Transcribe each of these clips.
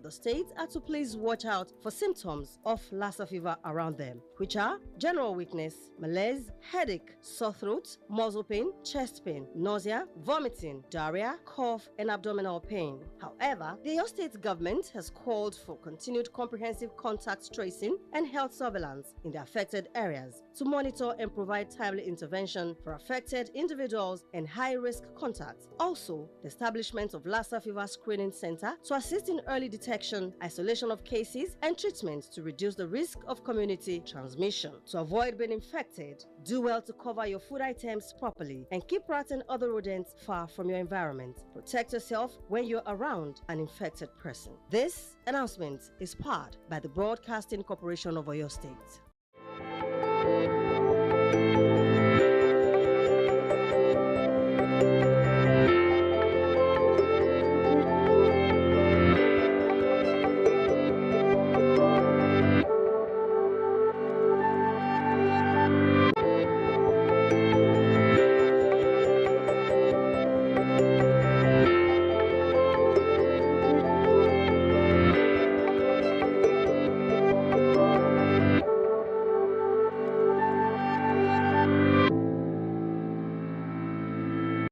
of the state are to please watch out for symptoms of Lassa fever around them, which are general weakness, malaise, headache, sore throat, muscle pain, chest pain, nausea, vomiting, diarrhea, cough, and abdominal pain. However, the Oyo State government has called for continued comprehensive contact tracing and health surveillance in the affected areas to monitor and provide timely intervention for affected individuals and high-risk contacts. Also, the establishment of Lassa fever screening center to assist in early detection, isolation of cases, and treatment to reduce the risk of community transmission. To avoid being infected, do well to cover your food items properly and keep rats and other rodents far from your environment. Protect yourself when you're around an infected person. This announcement is powered by the Broadcasting Corporation of Oyo State.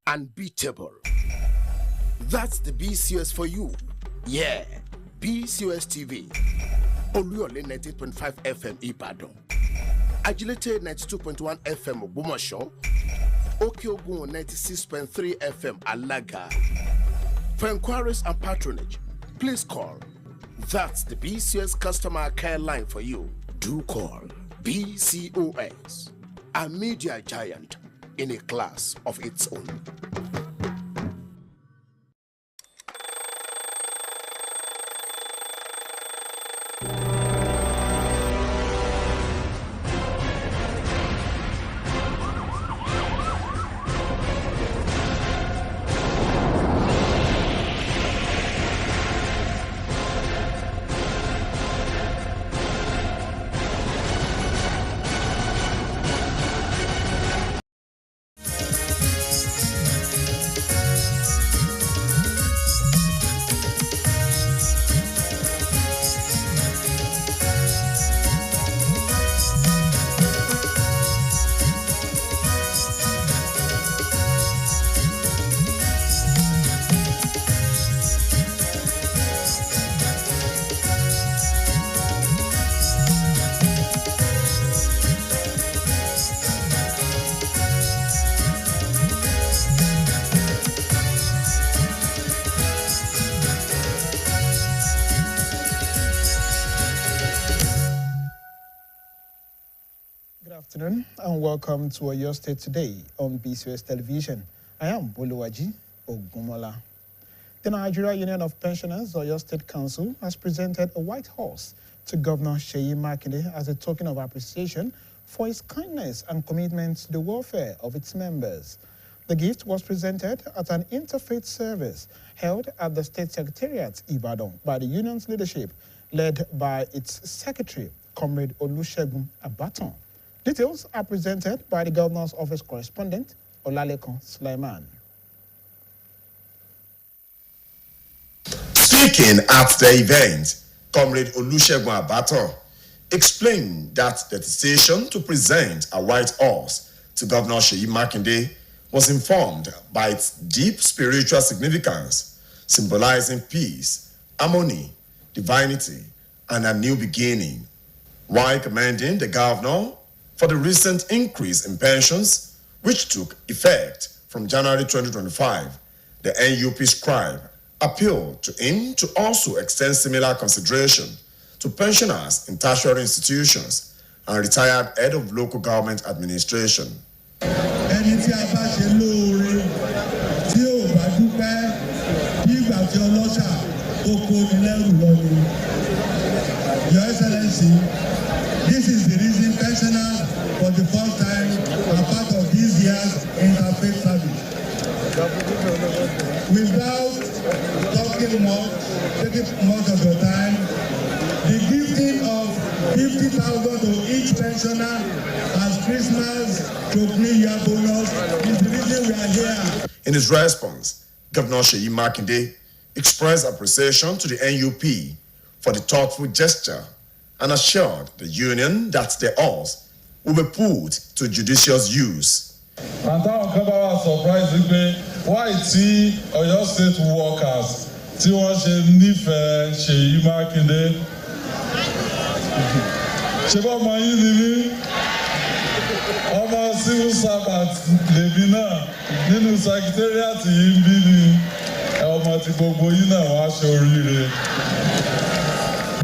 Unbeatable. That's the BCOS for you. Yeah, BCOS TV. Oluyole 98.5 FM Ibadan. Agility 92.1 FM Ogbomoso. Okeogun 96.3 FM Alaga. For inquiries and patronage, please call. That's the BCOS customer care line for you. Do call BCOS, a media giant in a class of its own. Good afternoon and welcome to Oyo State Today on BCOS Television. I am Boluwaji Ogumola. The Nigeria Union of Pensioners Oyo State Council has presented a white horse to Governor Seyi Makinde as a token of appreciation for his kindness and commitment to the welfare of its members. The gift was presented at an interfaith service held at the State Secretariat Ibadan by the union's leadership, led by its secretary, Comrade Olusegun Abaton. Details are presented by the Governor's Office correspondent, Olalekan Sulaiman. Speaking at the event, Comrade Olusegun Abaton explained that the decision to present a white horse to Governor Seyi Makinde was informed by its deep spiritual significance, symbolizing peace, harmony, divinity, and a new beginning, while commending the governor for the recent increase in pensions, which took effect from January 2025. The NUP scribe appealed to him to also extend similar consideration to pensioners in tertiary institutions and retired head of local government administration. Your Excellency, this is the reason pensioners for the first time are part of this year's interfaith service. Without talking much, taking much of your time, the gifting of 50,000 to each pensioner as Christmas to New Year bonus is the reason we are here. In his response, Governor Seyi Makinde expressed appreciation to the NUP for the thoughtful gesture and assured the union that the oars will be put to judicious use. And táwọn kan bá wà surprise pé why tí Ọ̀yọ́ state workers tí wọ́n ṣe nífẹ̀ẹ́ Ṣèyí Mákindé ṣe bọ́ ọmọ yín ni mí ọmọ civil servant lèmi náà nínú secretariat yìí ń bí ni ọmọ tí gbogbo yín náà wá ṣe oríire.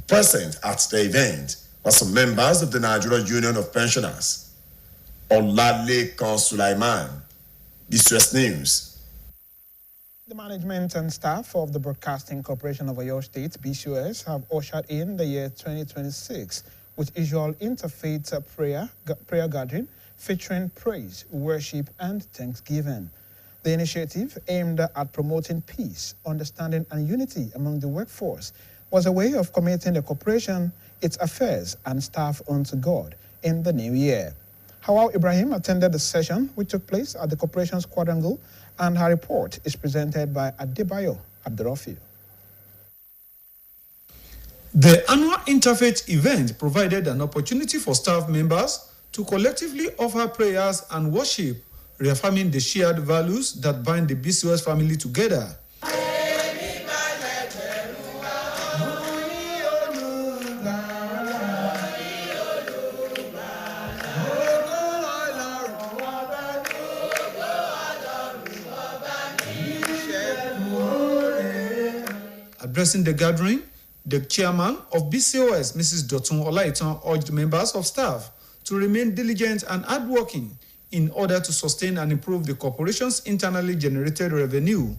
Present at the event were some members of the Nigeria Union of Pensioners. Olalekan Sulaiman, BCOS News. The management and staff of the Broadcasting Corporation of Oyo State, BCOS, have ushered in the year 2026 with usual interfaith prayer gathering featuring praise, worship, and thanksgiving. The initiative, aimed at promoting peace, understanding, and unity among the workforce, was a way of committing the corporation, its affairs, and staff unto God in the new year. Hawa Ibrahim attended the session, which took place at the corporation's quadrangle, and her report is presented by Adebayo Abdurrafi. The annual interfaith event provided an opportunity for staff members to collectively offer prayers and worship, reaffirming the shared values that bind the BCOS family together. Addressing the gathering, the chairman of BCOS, Mrs. Dotun Olaitan, urged members of staff to remain diligent and hardworking in order to sustain and improve the corporation's internally generated revenue.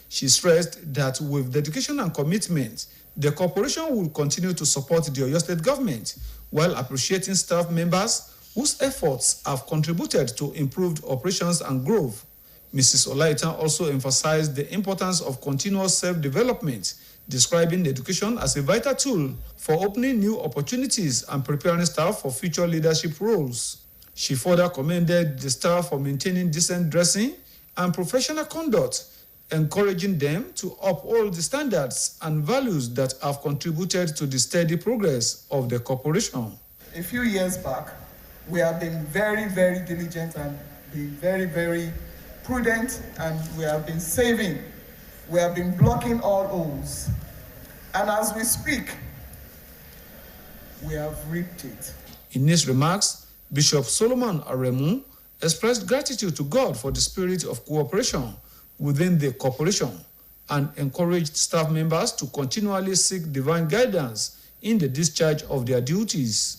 She stressed that with dedication and commitment, the corporation will continue to support the Oyo State government while appreciating staff members whose efforts have contributed to improved operations and growth. Mrs. Olaitan also emphasized the importance of continuous self-development, describing education as a vital tool for opening new opportunities and preparing staff for future leadership roles. She further commended the staff for maintaining decent dressing and professional conduct, encouraging them to uphold the standards and values that have contributed to the steady progress of the corporation. A few years back, we have been very, very diligent and been very, very prudent, and we have been saving. We have been blocking all holes. And as we speak, we have reaped it. In his remarks, Bishop Solomon Aremu expressed gratitude to God for the spirit of cooperation within the corporation and encouraged staff members to continually seek divine guidance in the discharge of their duties.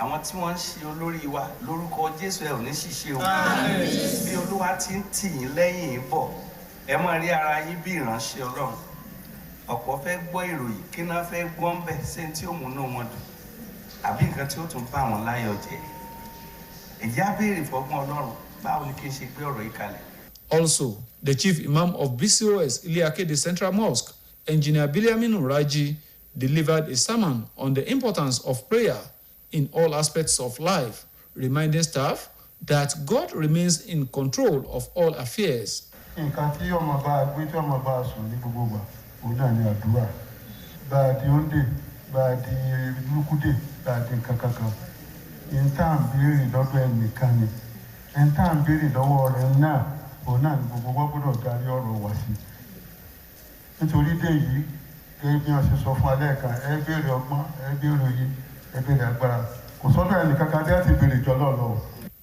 Àwọn tí wọ́n ń ṣe olórí wa lórúkọ Jésù ẹ ò ní ṣìṣe o. Bí Olúwa ti ń tì yín lẹ́yìn bọ̀, ẹ máa rí ara yín bí ìránṣẹ́ Ọlọ́run. Ọ̀pọ̀ fẹ́ gbọ́ ìròyìn kí náà fẹ́ gbọ́ ń bẹ̀ ṣé tí ó múnú wọn dùn àbí nǹkan tí ó tún bá wọn láyọ̀ jẹ́. Èyí á béèrè fọ́gbọ́n Ọlọ́run, báwo ni kí n ṣe gbé ọ̀rọ̀ yìí kalẹ̀. Also, the chief imam of BCOS, Iliakede Central Mosque, Engineer Biliamin Raji, delivered a sermon on the importance of prayer in all aspects of life, reminding staff that God remains in control of all affairs.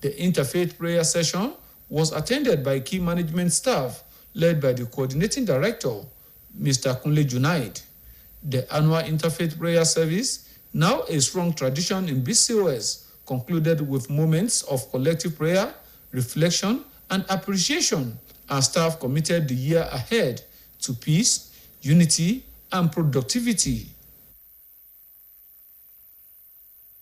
The interfaith prayer session was attended by key management staff led by the coordinating director, Mr. Kunle Junaid. The annual interfaith prayer service, now a strong tradition in BCOS, concluded with moments of collective prayer, reflection, and appreciation as staff committed the year ahead to peace, unity, and productivity.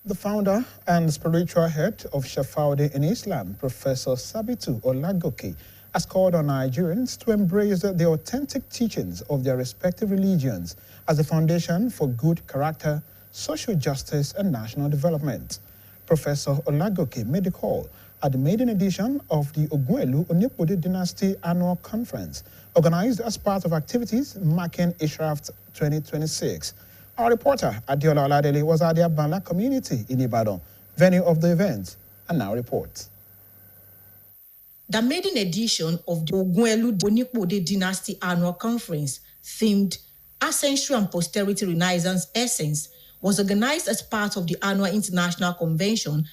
The founder and spiritual head of Shafaude in Islam, Professor Sabitu Olagoke, has called on Nigerians to embrace the authentic teachings of their respective religions as the foundation for good character, social justice, and national development. Professor Olagoke made the call at the maiden edition of the Ogunelu Onipode Dynasty Annual Conference, organized as part of activities marking Ishraft 2026. Our reporter, Adiola Oladele, was at the Abanla community in Ibadan, venue of the event, and now reports. The maiden edition of the Ogunelu Onipode Dynasty Annual Conference, themed Ancestry and Posterity Renaissance Essence, was organized as part of the annual International Convention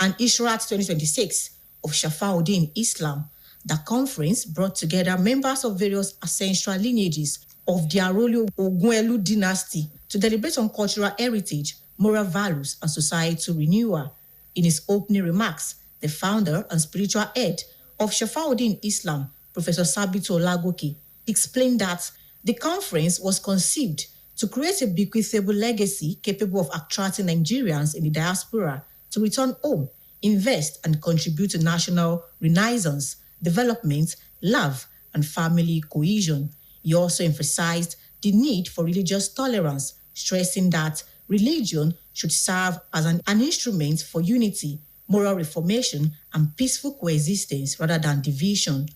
and Ishrat 2026 of Shafauddin Islam. The conference brought together members of various ancestral lineages of the Arolo Ogunelu dynasty to deliberate on cultural heritage, moral values, and societal renewal. In his opening remarks, the founder and spiritual head of Shafauddin Islam, Professor Sabitu Olagoke, explained that the conference was conceived to create a bequeathable legacy capable of attracting Nigerians in the diaspora to return home, invest, and contribute to national renaissance, development, love, and family cohesion. He also emphasized the need for religious tolerance, stressing that religion should serve as an instrument for unity, moral reformation, and peaceful coexistence rather than division.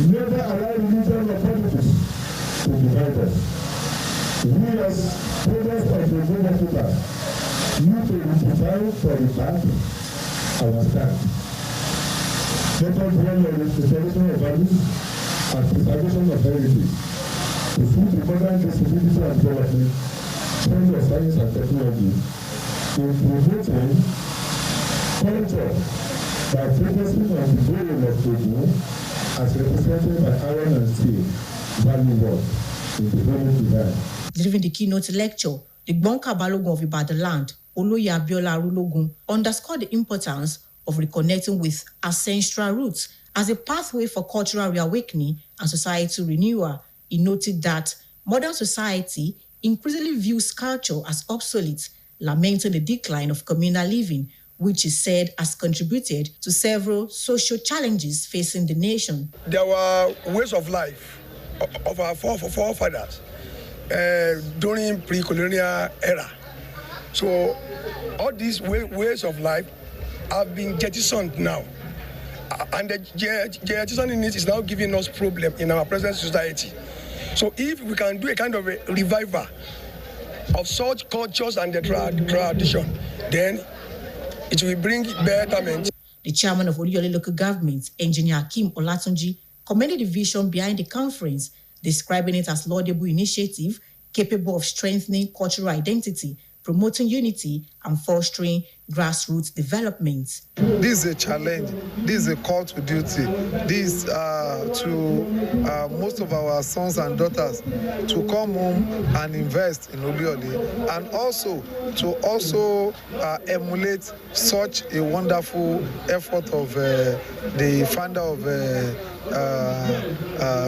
Never allow religion or politics to divide us. We as brothers of the Holy Africa need to unify for the path our stand. Let us dwell on the preservation of values and preservation of heritage. To see the modern disability and development, trend of science and technology, in promoting culture by focusing on the goal of Ogun as represented by iron and steel, value work in the holy design. Delivering the keynote lecture, the Gbonka Balogun of Ibadan land, Oloye Abiola Arulogun, underscored the importance of reconnecting with ancestral roots as a pathway for cultural reawakening and societal renewal. He noted that modern society increasingly views culture as obsolete, lamenting the decline of communal living, which is said has contributed to several social challenges facing the nation. There were ways of life of our forefathers during pre-colonial era. So all these ways of life have been jettisoned now. And the jettisoning it is now giving us problem in our present society. So if we can do a kind of a revival of such cultures and the tradition, then it will bring betterment. The chairman of Oluyole local government, Engineer Akim Olatunji, commended the vision behind the conference, describing it as laudable initiative capable of strengthening cultural identity, promoting unity, and fostering grassroots development. This is a challenge. This is a call to duty. This to most of our sons and daughters to come home and invest in Oluyole, and also to emulate such a wonderful effort of the founder of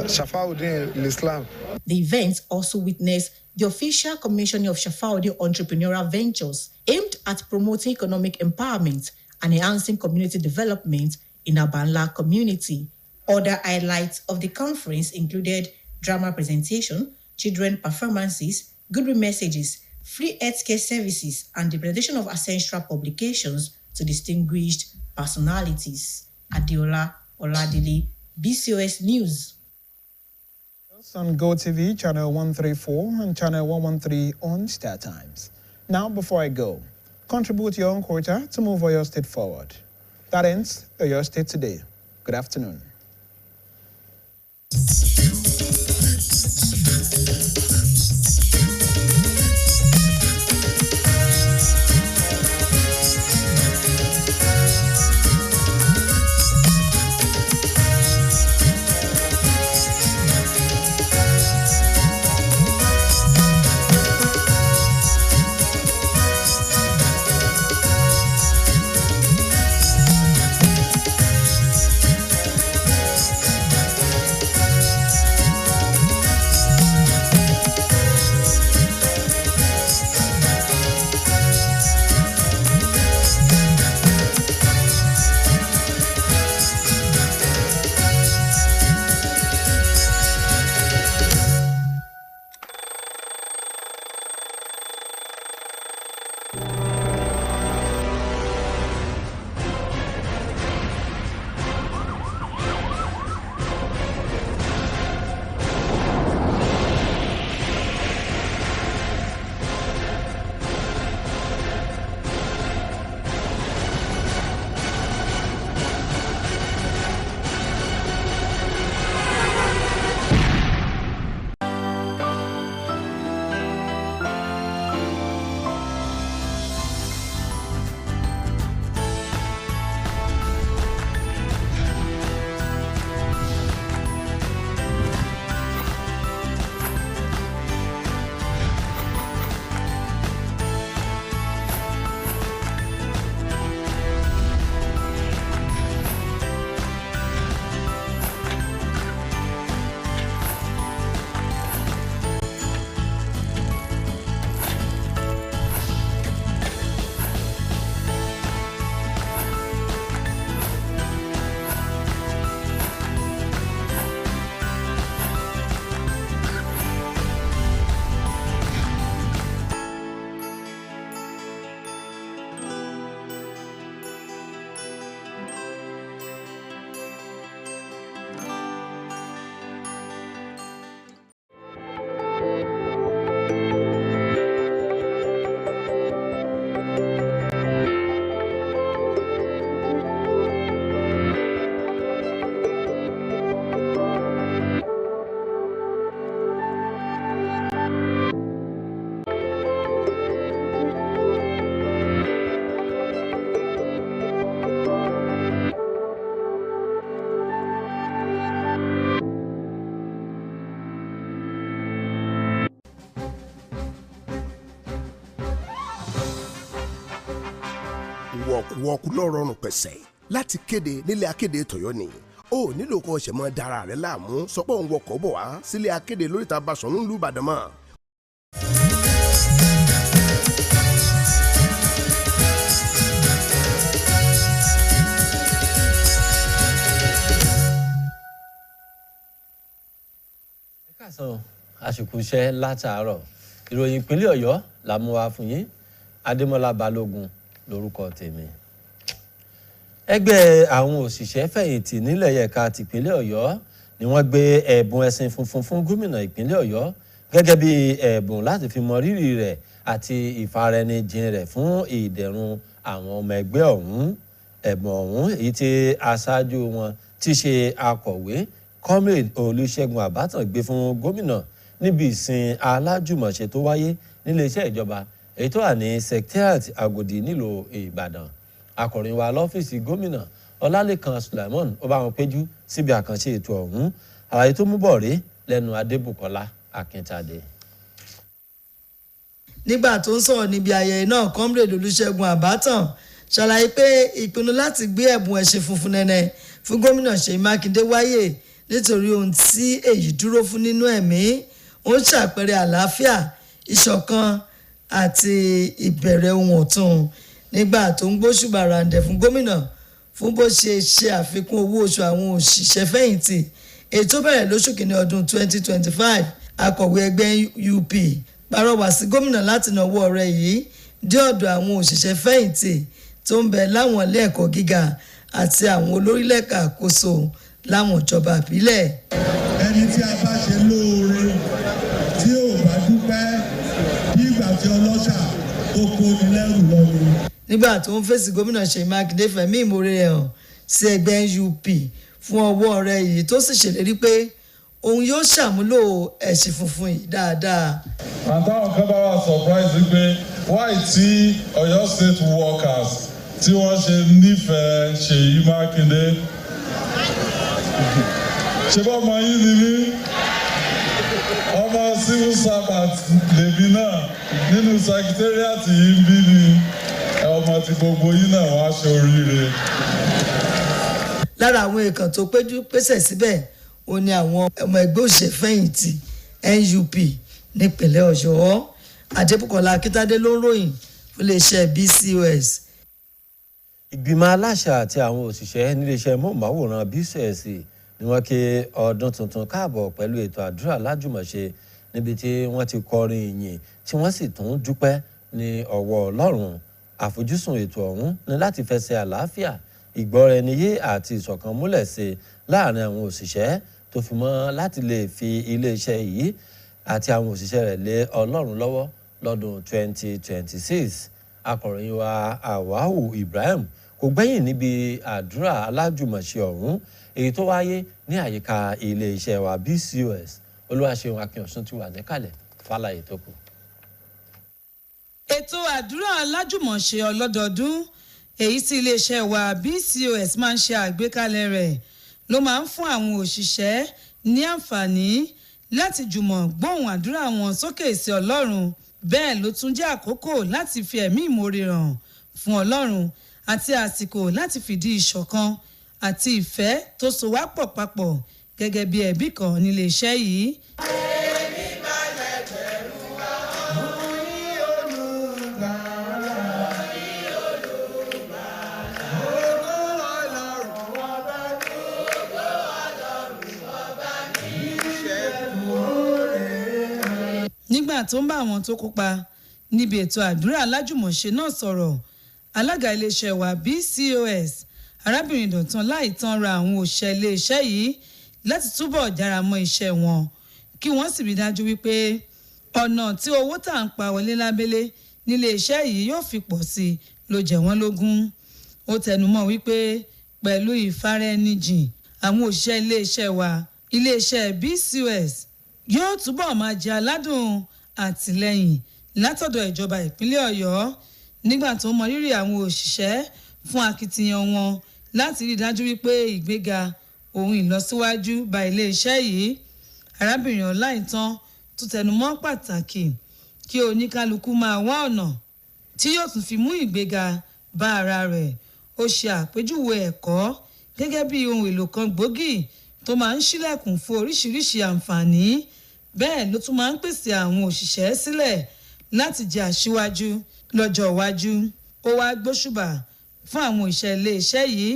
Shafauddin Islam. The event also witnessed the official commissioning of Shafauddin entrepreneurial ventures aimed at promoting economic empowerment and enhancing community development in Abanla community. Other highlights of the conference included drama presentation, children performances, goodwill messages, free healthcare services, and the presentation of ancestral publications to distinguished personalities. Adiola Oladele, BCOS News. On GoTV, channel 134 and channel 113 on Star Times. Now, before I go, contribute your own quota to move Oyo State forward. That ends Oyo State Today. Good afternoon. wọ́ọ̀kú lọ́rọ̀ọ̀rùn pẹ̀sẹ̀ láti kéde nílé akéde tọ̀yọ́ ni ó nílò kó ṣẹ̀ mọ́ dára rẹ̀ láàmú sọ pé òun wọkọ̀ bọ̀ wá sílé akéde lóríta Basọ̀rún ìlú Ìbàdàn mọ́. Káàsán àsìkò iṣẹ́ látàárọ̀ ìròyìn ìpínlẹ̀ Ọ̀yọ́ la mú wá fún yín Adémọ́lá Balógun lórúkọ tèmi. Ẹgbẹ́ àwọn òṣìṣẹ́ fẹ̀yìntì nílẹ̀ yẹ̀ka tìpínlẹ̀ Ọ̀yọ́ ni wọ́n gbé ẹ̀bùn ẹṣin funfun fún gómìnà ìpínlẹ̀ Ọ̀yọ́ gẹ́gẹ́ bí ẹ̀bùn láti fi mọ rírì rẹ̀ àti ìfaraẹnijìn rẹ̀ fún ìdẹ̀rùn àwọn ọmọ ẹgbẹ́ ọ̀hún. Ẹ̀bùn ọ̀hún èyí tí aṣáájú wọn ti ṣe akọ̀wé Comrade Olúṣẹ́gun Àbátàn gbé fún gómìnà níbi ìsìn alájùmọ̀ṣe tó wáyé níléeṣẹ́ ìjọba èyí tó wà ní Secretariat Agodi nílùú Ìbàdàn. Akọ̀ròyìn wa lọ́fíìsì gómìnà Ọlálékan Sulaimon ó bá wọn péjú síbi àkànṣe ètò ọ̀hún. Àlàyé tó mú bọ̀ rí lẹ́nu Adébùkọ́lá Akíntadé. Nígbà tó ń sọ̀rọ̀ níbi ayẹyẹ náà, Comrade Olúṣẹ́gun Àbátàn ṣàlàyé pé ìpinnu láti gbé ẹ̀bùn ẹṣin funfun nẹ́nẹ́ fún gómìnà Ṣèyí Mákindé wáyé nítorí ohun tí èyí dúró fún nínú ẹ̀mí. Ó ń ṣàpẹẹrẹ àlàáfíà, ìṣọ̀kan àti ìbẹ̀rẹ̀ ohun ọ̀tun. Nígbà tó ń gbóṣùbà ràǹdẹ̀ fún gómìnà fún bó ṣe ṣe àfikún owó oṣù àwọn òṣìṣẹ́ fẹ̀yìntì ètò bẹ̀rẹ̀ lóṣù kìíní ọdún 2025, akọ̀wé ẹgbẹ́ UP pàrọwà sí gómìnà láti nawọ́ ọ̀rẹ́ yìí dé ọ̀dọ̀ àwọn òṣìṣẹ́ fẹ̀yìntì tó ń bẹ láwọn ilé ẹ̀kọ́ gíga àti àwọn olórílẹ̀ka àkóso láwọn ìjọba ìbílẹ̀. Ẹni tí a bá ṣe lóore tí ò bá dúpẹ́ bí ìgbà tí ọlọ́ṣà tó kó ní lẹ́rù lọ́wọ́. Nígbà tó ń fèsì gómìnà Ṣèyí Mákindé fẹ̀mí ìmoore hàn sí ẹgbẹ́ UP fún ọwọ́ rẹ̀ yìí tó sì ṣèlérí pé òun yóò ṣàmúlò ẹ̀sìn funfun yìí dáadáa. Àtàwọn kan bá wà surprise pé why tí Ọ̀yọ́ state workers tí wọ́n ṣe nífẹ̀ẹ́ Ṣèyí Mákindé ṣe bá ọmọ yín ni mí ọmọ civil servant lèmi náà nínú secretariat yìí ń bí ni ọmọ tí gbogbo yín náà wá ṣe oríire. Lára àwọn èèkàn tó péjú pésẹ̀ síbẹ̀ ó ní àwọn ọmọ ẹgbẹ́ òṣìṣẹ́ fẹ̀yìntì NUP nípìnlẹ̀ Ọ̀yọ́. Adébùkọ́lá Akíntadé ló ń ròyìn fún iléeṣẹ́ BCOS. Ìgbìmọ̀ aláṣẹ àti àwọn òṣìṣẹ́ níléeṣẹ́ móhùnmáwòrán BCOS ni wọ́n ké ọdún tuntun káàbọ̀ pẹ̀lú ètò àdúrà lájùmọ̀ṣe níbi tí wọ́n ti kọrin ìyìn tí wọ́n sì tún dúpẹ́ ní ọwọ́ Ọlọ́run. Àfojúsùn ètò ọ̀hún ni láti fẹsẹ̀ àlàáfíà, ìgbọ́ra-ẹniyé àti ìṣọ̀kan múlẹ̀ sí láàrin àwọn òṣìṣẹ́ tó fi mọ́ láti lè fi iléeṣẹ́ yìí àti àwọn òṣìṣẹ́ rẹ̀ lé Ọlọ́run lọ́wọ́ lọ́dún 2026. Akọ̀ròyìn wa Àwáhù Ibrahim kò gbẹ́yìn níbi àdúrà alájùmọ̀ṣe ọ̀hún èyí tó wáyé ní àyíká iléeṣẹ́ wa BCOS. Olúwaṣeun Akínọ̀sún ti wà níkàlẹ̀ fàlàyé tó kù. Ètò àdúrà alájùmọ̀ṣe ọlọ́dọọdún èyí tí iléeṣẹ́ wa BCOS máa ń ṣe àgbékalẹ̀ rẹ̀ ló máa ń fún àwọn òṣìṣẹ́ ní àǹfààní láti jùmọ̀ gbóhùn àdúrà wọn sókè sí Ọlọ́run. Bẹ́ẹ̀ ló tún jẹ́ àkókò láti fi ẹ̀mí ìmoore hàn fún Ọlọ́run àti àsìkò láti fìdí ìṣọ̀kan àti ìfẹ́ tó so wá pọ̀ papọ̀ gẹ́gẹ́ bí ẹbí kan nílé iṣẹ́ yìí. Nígbà tó ń bá àwọn tó kópa níbi ètò àdúrà alájùmọ̀ṣe náà sọ̀rọ̀, alága iléeṣẹ́ wa BCOS arábìnrin Dọ̀tun Láìtàn ra àwọn òṣìṣẹ́ iléeṣẹ́ yìí láti túbọ̀ jára mọ́ iṣẹ́ wọn kí wọ́n sì rí dájú wípé ọ̀nà tí owó tà ń pa wọlé lábẹ́lé nílé iṣẹ́ yìí yóò fi pọ̀ sí i ló jẹ wọ́n lógún. Ó tẹnumọ́ wípé pẹ̀lú ìfaraẹnijìn àwọn òṣìṣẹ́ iléeṣẹ́ wa iléeṣẹ́ BCOS yóò túbọ̀ máa jẹ aládùn àtìlẹ́yìn látọ̀dọ̀ ìjọba ìpínlẹ̀ Ọ̀yọ́ nígbà tó mọ rírì àwọn òṣìṣẹ́ fún akitiyan wọn láti rí dájú wípé ìgbéga ohun ìlọsíwájú bá iléeṣẹ́ yìí. Arábìnrin Ọláìtàn tó tẹnumọ́ pàtàkì kí oníkálukú máa wá ọ̀nà tí yóò tún fi mú ìgbéga bá ara rẹ̀. ó ṣe àpèjúwe ẹ̀kọ́ gẹ́gẹ́ bí ohun èlò kan gbòógì tó máa ń ṣílẹ̀kùn fún oríṣiríṣi àǹfààní bẹ́ẹ̀ ló tún máa ń pèsè àwọn òṣìṣẹ́ sílẹ̀ láti jẹ́ aṣíwájú lọ́jọ́ iwájú. Ó wá gbóṣùbà fún àwọn òṣìṣẹ́ ilé-iṣẹ́ yìí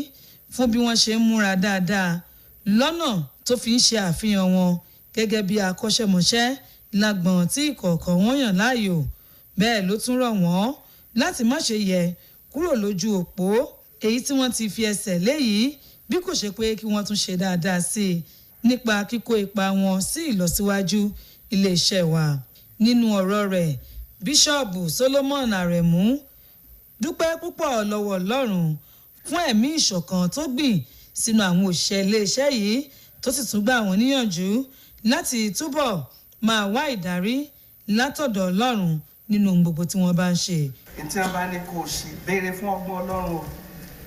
fún bí wọ́n ṣe ń múra dáadáa lọ́nà tó fi ń ṣe àfihàn wọn gẹ́gẹ́ bí akọ́ṣẹ́mọṣẹ́ lágbọ̀n tí ìkọ̀ọ̀kan wọn yàn láàyò. Bẹ́ẹ̀ ló tún rọ̀ wọ́n láti má ṣe yẹ̀ kúrò lójú òpó èyí tí wọ́n ti fi ẹsẹ̀ léyìí bí kò ṣe pé kí wọ́n tún ṣe dáadáa sí i nípa kíkó ipa wọn sí ìlọsíwájú iléeṣẹ́ wa. Nínú ọ̀rọ̀ rẹ̀, Bíṣọ́ọ̀bù Solomon Aremu dúpẹ́ púpọ̀ lọ́wọ́ Ọlọ́run fún ẹ̀mí ìṣọ̀kan tó gbìn sínú àwọn òṣìṣẹ́ iléeṣẹ́ yìí tó sì tún gbà wọ́n níyànjú láti túbọ̀ máa wá ìdarí látọ̀dọ̀ Ọlọ́run nínú gbogbo tí wọ́n bá ń ṣe. Tí wọ́n bá ní kó o ṣe béèrè fún ọgbọ́n Ọlọ́run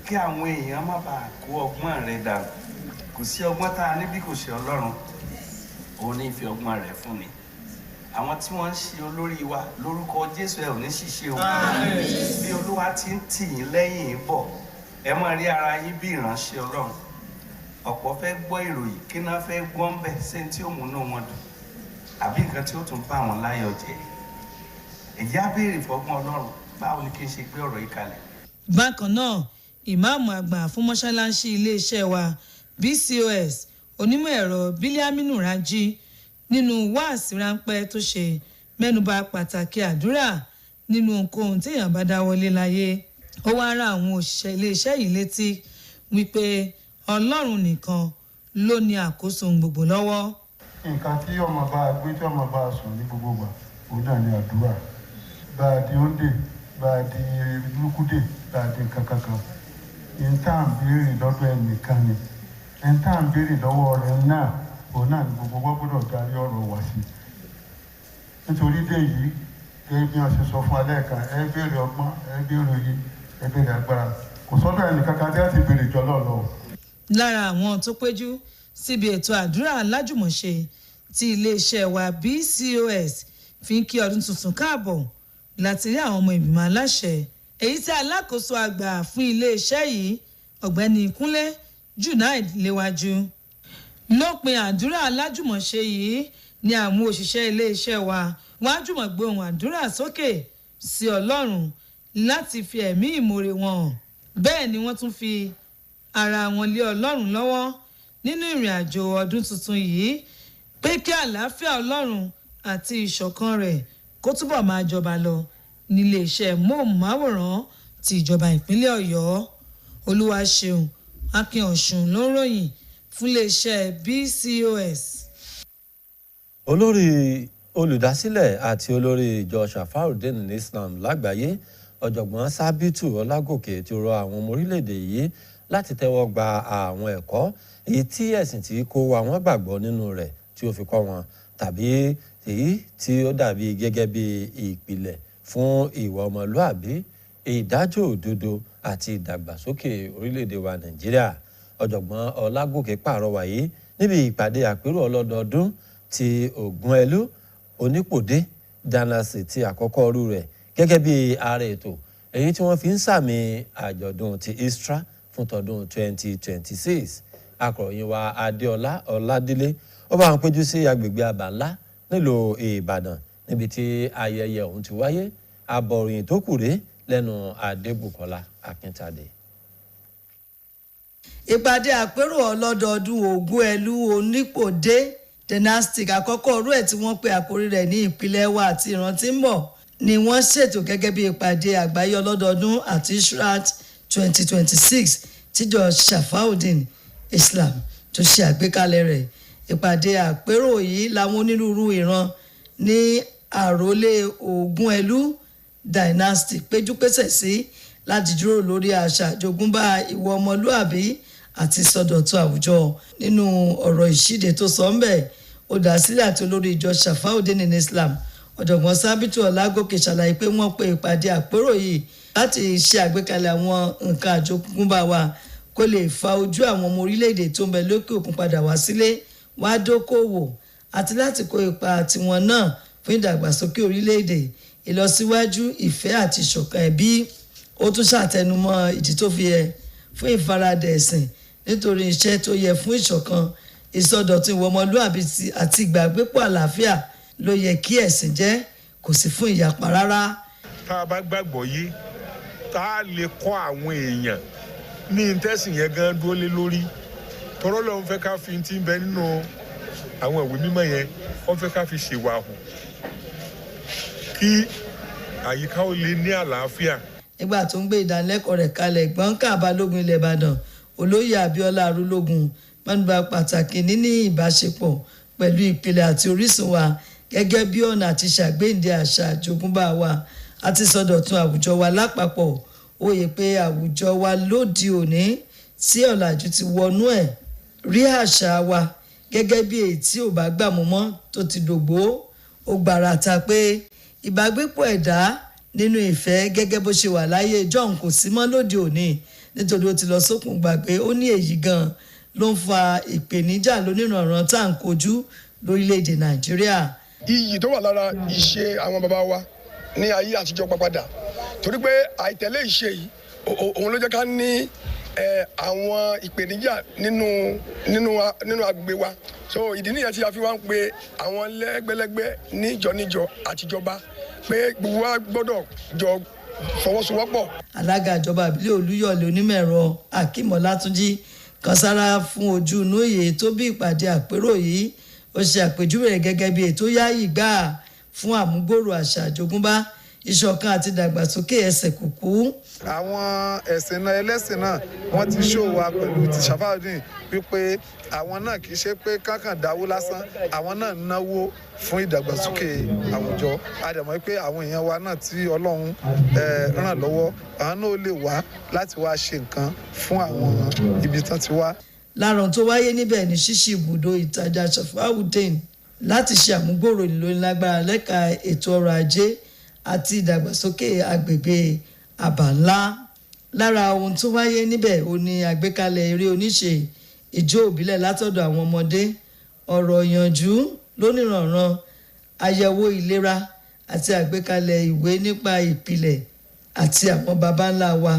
kí àwọn èèyàn má bàa kó ọgbọ́n rẹ̀ dànù. Kò sí ọgbọ́n tá a ní bí kò ṣe Ọlọ́run, òun ní fi ọgbọ́n rẹ̀ fún ni. Àwọn tí wọ́n ń ṣe olórí wa lórúkọ Jésù ẹ̀ ò ní ṣìṣe o. Bí Olúwa ti ń tì yín lẹ́yìn bọ̀, ẹ máa rí ara yín bí ìránṣẹ́ Ọlọ́run. Ọ̀pọ̀ fẹ́ gbọ́ ìròyìn kí náà fẹ́ gbọ́ ń bẹ̀ ṣé tí ó múnú wọn dùn àbí nǹkan tí ó tún bá wọn láyọ̀ jẹ́. Èyí á béèrè fọgbọ́n Ọlọ́run, báwo ni kí n ṣe gbé ọ̀rọ̀ yìí kalẹ̀. Bákan náà, ìmáàmù àgbà fún mọ́ṣáláṣí iléeṣẹ́ wa BCOS onímọ̀ ẹ̀rọ Bílíámínù Rájí nínú wáàsí ráńpẹ́ tó ṣe mẹ́nubà pàtàkì àdúrà nínú ohunkóhun téèyàn bá dáwọ́lé láyé. Ó wá rán àwọn òṣìṣẹ́ iléeṣẹ́ yìí létí wípé Ọlọ́run nìkan ló ní àkóso gbogbo lọ́wọ́. Nǹkan tí ọmọ bá gbé tí ọmọ bá sùn ní gbogbo gbà òun náà ni àdúrà. Bá a di òǹdè, bá a di lúkúdè, bá a di kankankan. Ìta ń béèrè lọ́dọ̀ ẹnìkan ni. Ìta ń béèrè lọ́wọ́ rẹ̀ náà òun náà ni gbogbo wa gbọ́dọ̀ darí ọ̀rọ̀ wá sí. Nítorí dé yìí gẹ́gẹ́ bí wọ́n ṣe sọ fún alẹ́ kan ẹ béèrè ọgbọ́n, ẹ béèrè òye, ẹ béèrè agbára. Kò sọ́dọ̀ ẹnìkankan tí a ti béèrè jọ lọ́ọ̀lọ́. Lára àwọn tó péjú síbi ètò àdúrà alájùmọ̀ṣe tí iléeṣẹ́ wa BCOS fi ń kí ọdún tuntun káàbọ̀ láti rí àwọn ọmọ ìgbìmọ̀ aláṣẹ èyí tí alákòóso àgbà fún iléeṣẹ́ yìí ọ̀gbẹ́ni Kúnlé Junaid léwájú. Lópin àdúrà alájùmọ̀ṣe yìí ni àwọn òṣìṣẹ́ iléeṣẹ́ wa wọ́n á jùmọ̀ gbé ohùn àdúrà sókè sí Ọlọ́run láti fi ẹ̀mí ìmoore wọn hàn. Bẹ́ẹ̀ ni wọ́n tún fi ara wọn lé Ọlọ́run lọ́wọ́ nínú ìrìn àjò ọdún tuntun yìí pé kí àlàáfíà Ọlọ́run àti ìṣọ̀kan rẹ̀ kó túbọ̀ máa jọba lọ nílé iṣẹ́ móhùnmáwòrán ti ìjọba ìpínlẹ̀ Ọ̀yọ́. Olúwaṣeun Akínọ̀sùn ló ń ròyìn fún iléeṣẹ́ BCOS. Olórí olùdásílẹ̀ àti olórí ìjọ Shafarudeen Islam lágbàáyé ọ̀jọ̀gbọ́n Sábìtù Ọlágòkè ti rọ àwọn ọmọ orílẹ̀-èdè yìí láti tẹ́wọ́ gba àwọn ẹ̀kọ́ èyí tí ẹ̀sìn tí kó àwọn gbàgbọ́ nínú rẹ̀ tí ó fi kọ́ wọn tàbí èyí tí ó dàbí gẹ́gẹ́ bí ìpìlẹ̀ fún ìwà ọmọlúàbí ìdájọ́ òdodo àti ìdàgbàsókè orílẹ̀-èdè wa Nàìjíríà. Ọ̀jọ̀gbọ́n Ọlágòkè pàrọwà yìí níbi ìpàdé àpérò ọlọ́dọọdún ti Ògúnẹlú Onípòdé Dánásì ti àkọ́kọ́ ọrú rẹ̀ gẹ́gẹ́ bí ààrẹ ètò èyí tí wọ́n fi ń sàmì àjọ̀dún ti Istra fún tọdún 2026. Akọ̀ròyìn wa Adéọlá Ọládélé ó bá wọn péjú sí agbègbè Àbànlá nílùú Ìbàdàn níbi tí ayẹyẹ ọ̀hún ti wáyé. Abọ̀ròyìn tó kù rèé lẹ́nu Adébùkọ́lá Akíntadé. Ìpàdé àpérò ọlọ́dọọdún Ògúnẹlú Onípòdé Dynastic àkọ́kọ́ ọ̀rú ẹ̀ tí wọ́n pe àkórí rẹ̀ ní ìpìlẹ̀ wa àti ìrántí ń bọ̀ ni wọ́n ṣètò gẹ́gẹ́ bí ìpàdé àgbáyé ọlọ́dọọdún àti Ishrat 2026 tíjọ Shafarudeen Islam tó ṣe àgbékalẹ̀ rẹ̀. Ìpàdé àpérò yìí làwọn onírúurú ìran ní àrólé Ògúnẹlú Dynastic péjúpésẹ̀ sí láti jíròrò lórí àṣà àjogúnbá ìwà ọmọlúàbí àti sọdọ̀tun àwùjọ. Nínú ọ̀rọ̀ ìṣíde tó sọ ń bẹ̀ olùdásílẹ̀ àti olórí ìjọ Shafarudeen Islam ọ̀jọ̀gbọ́n Sábìtù Ọlágòkè ṣàlàyé pé wọ́n pe ìpàdé àpérò yìí láti ṣe àgbékalẹ̀ àwọn nǹkan àjogúnbá wa kó lè fa ojú àwọn ọmọ orílẹ̀-èdè tó ń bẹ lókè òkun padà wá sílé wá dókòwò àti láti kó ipa tiwọn náà fún ìdàgbàsókè orílẹ̀-èdè ìlọsíwájú ìfẹ́ àti ìṣọ̀kan ẹbí. Ó tún ṣàtẹnumọ́ ìdí tó fi yẹ fún ìfaradà ẹ̀sìn nítorí iṣẹ́ tó yẹ fún ìṣọ̀kan ìsọdọ̀tun ìwà ọmọlúàbí àti ìgbàgbépọ̀ àlàáfíà ló yẹ kí ẹ̀sìn jẹ́ kò sí fún ìyapa rárá. tá a bá gbàgbọ́ yé tá a lè kọ́ àwọn èèyàn ní ìtẹ́sìn yẹn gan dúró lé lórí tọ́rọ́ lọ́n fẹ́ ká fi ti ń bẹ nínú àwọn ìwé mímọ́ yẹn wọ́n fẹ́ ká fi ṣèwà hù kí àyíká ó lè ní àlàáfíà. nígbà tó ń gbé ìdánilẹ́kọ̀ọ́ rẹ̀ kalẹ̀ gbọ̀ǹkà balógun ilẹ̀ ìbàdàn olóyè abíọ́lá arúlógún mẹ́nubà pàtàkì níní ìbáṣepọ̀ pẹ̀lú ìpìlẹ̀ àti orísun wa gẹ́gẹ́ bí ọ̀nà àti ṣàgbéǹde àṣà àjogúnbá wa àti sọdọ̀tun àwùjọ wa lápapọ̀ ó yẹ pé àwùjọ wa lóde òní tí ọ̀làjú ti wọnú ẹ̀ rí àṣà wa gẹ́gẹ́ bí èyí tí ò bá gbàmú mọ́ tó ti dògbó ó gbàràtà pé ìbágbépọ̀ ẹ̀dá nínú ìfẹ́ gẹ́gẹ́ bó ṣe wà láyé john kò sí mọ́ lóde òní nítorí ó ti lọ sókun gbàgbé ó ní èyí gan ló ń fa ìpèníjà lónìrànràn tá à ń kojú lórílẹ̀‐èdè nàìjíríà. iyì tó wà lára ìṣe àwọn bàbá wa ní ayé àtijọ́ pápádà torí pé àìtẹ̀lé ìṣe yìí òun ló jẹ́ ká ní àwọn ìpèníjà nínú agbègbè wa so ìdí nìyẹn tí a fi wá ń pe àwọn lẹ́gbẹ́lẹ́gbẹ́ níjọ àtijọba pé gbogbo wa gbọ́dọ̀ jọ fọwọ́sowọ́pọ̀. alága ìjọba ìbílẹ̀ olúyọ̀lé onímọ̀-ẹ̀rọ akeem ọlátúnjí kan sára fún ojú inú ìyè tó bí ìpàdé àpérò yìí ó ṣe àpèjúwe rẹ̀ gẹ́gẹ́ bí ètò yáàyè gbà fún àmúgbòrò àṣà àjogúnbá ìṣọ̀kan àti ìdàgbàsókè ẹsẹ̀ kùkú. àwọn ẹlẹ́sìn náà wọ́n ti ṣó wa pẹ̀lú ti ṣàfàdùn wípé àwọn náà kì í ṣe pé kákan dáwó lásán àwọn náà náwó fún ìdàgbàsókè àwùjọ àdàmọ́ pé àwọn èèyàn wa náà tí ọlọ́run ràn lọ́wọ́ àwọn náà lè wá láti wá ṣe nǹkan fún àwọn ibi tán ti wá. láàrọ̀ tó wáyé níbẹ̀ ní ṣíṣí ibùdó ìtajà ṣàfàwùdín láti ṣe àmúgbòrò ìlónílágbára lẹ́ka ètò ọrọ̀ ajé àti ìdàgbàsókè agbègbè àbáńlá. lára ohun tó wáyé níbẹ̀ ó ní àgbékalẹ̀ eré oníṣe ìjó òbílẹ̀ látọ̀dọ̀ àwọn ọmọdé ọ̀rọ̀ ìyànjú lónìrànràn àyẹ̀wò ìlera àti àgbékalẹ̀ ìwé nípa ìpìlẹ̀ àti àwọn baba ńlá wa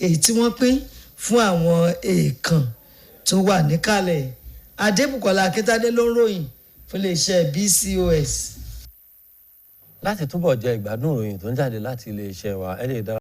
èyí tí wọ́n pín fún àwọn èèkàn tó wà níkàlẹ̀. adébùkọ́lá akíntádé ló ń ròyìn fún iléeṣẹ́ BCOS. láti túbọ̀ jẹ ìgbádùn ìròyìn tó ń jáde láti iléeṣẹ́ wa ẹ lè dára